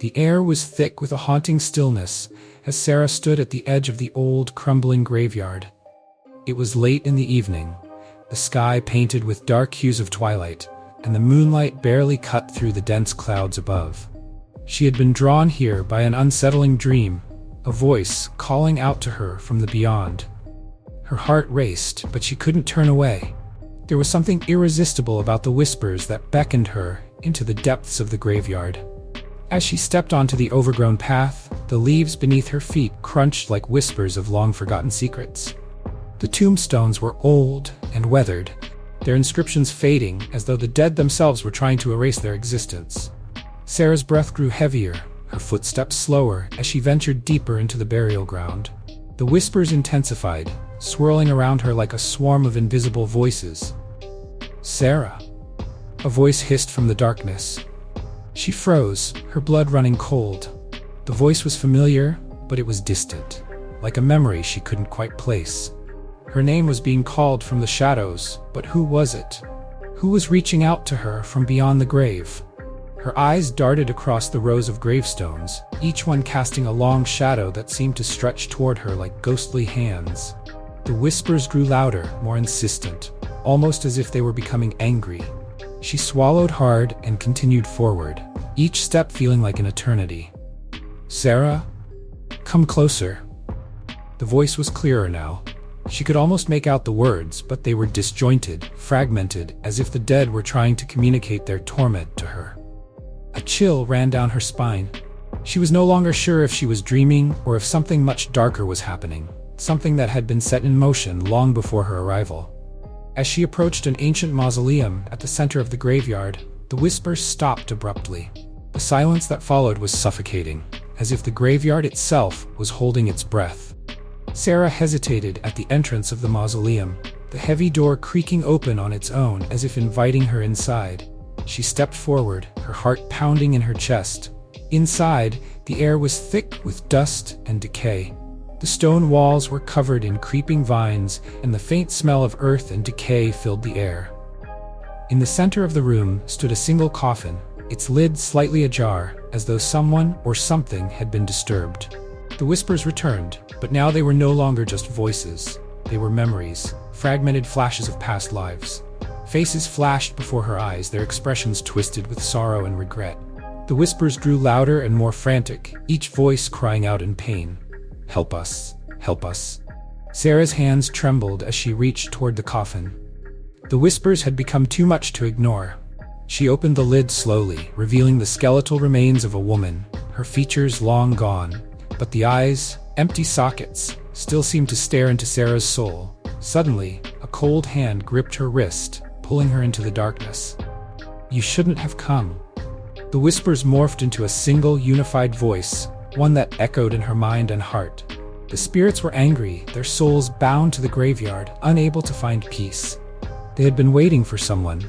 The air was thick with a haunting stillness as Sarah stood at the edge of the old, crumbling graveyard. It was late in the evening, the sky painted with dark hues of twilight, and the moonlight barely cut through the dense clouds above. She had been drawn here by an unsettling dream, a voice calling out to her from the beyond. Her heart raced, but she couldn't turn away. There was something irresistible about the whispers that beckoned her into the depths of the graveyard. As she stepped onto the overgrown path, the leaves beneath her feet crunched like whispers of long-forgotten secrets. The tombstones were old and weathered, their inscriptions fading as though the dead themselves were trying to erase their existence. Sarah's breath grew heavier, her footsteps slower as she ventured deeper into the burial ground. The whispers intensified, swirling around her like a swarm of invisible voices. "Sarah!" A voice hissed from the darkness. She froze, her blood running cold. The voice was familiar, but it was distant, like a memory she couldn't quite place. Her name was being called from the shadows, but who was it? Who was reaching out to her from beyond the grave? Her eyes darted across the rows of gravestones, each one casting a long shadow that seemed to stretch toward her like ghostly hands. The whispers grew louder, more insistent, almost as if they were becoming angry. She swallowed hard and continued forward, each step feeling like an eternity. "Sarah? Come closer." The voice was clearer now. She could almost make out the words, but they were disjointed, fragmented, as if the dead were trying to communicate their torment to her. A chill ran down her spine. She was no longer sure if she was dreaming or if something much darker was happening, something that had been set in motion long before her arrival. As she approached an ancient mausoleum at the center of the graveyard, the whispers stopped abruptly. The silence that followed was suffocating, as if the graveyard itself was holding its breath. Sarah hesitated at the entrance of the mausoleum, the heavy door creaking open on its own as if inviting her inside. She stepped forward, her heart pounding in her chest. Inside, the air was thick with dust and decay. The stone walls were covered in creeping vines, and the faint smell of earth and decay filled the air. In the center of the room stood a single coffin, its lid slightly ajar, as though someone or something had been disturbed. The whispers returned, but now they were no longer just voices. They were memories, fragmented flashes of past lives. Faces flashed before her eyes, their expressions twisted with sorrow and regret. The whispers grew louder and more frantic, each voice crying out in pain. "Help us, help us." Sarah's hands trembled as she reached toward the coffin. The whispers had become too much to ignore. She opened the lid slowly, revealing the skeletal remains of a woman, her features long gone, but the eyes, empty sockets, still seemed to stare into Sarah's soul. Suddenly, a cold hand gripped her wrist, pulling her into the darkness. "You shouldn't have come." The whispers morphed into a single, unified voice, one that echoed in her mind and heart. The spirits were angry, their souls bound to the graveyard, unable to find peace. They had been waiting for someone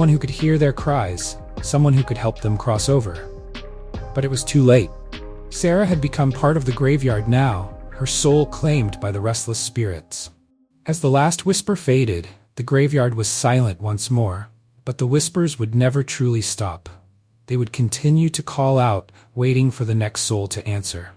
who could hear their cries, someone who could help them cross over. But it was too late. Sarah had become part of the graveyard now, her soul claimed by the restless spirits. As the last whisper faded, the graveyard was silent once more, but the whispers would never truly stop. They would continue to call out, waiting for the next soul to answer.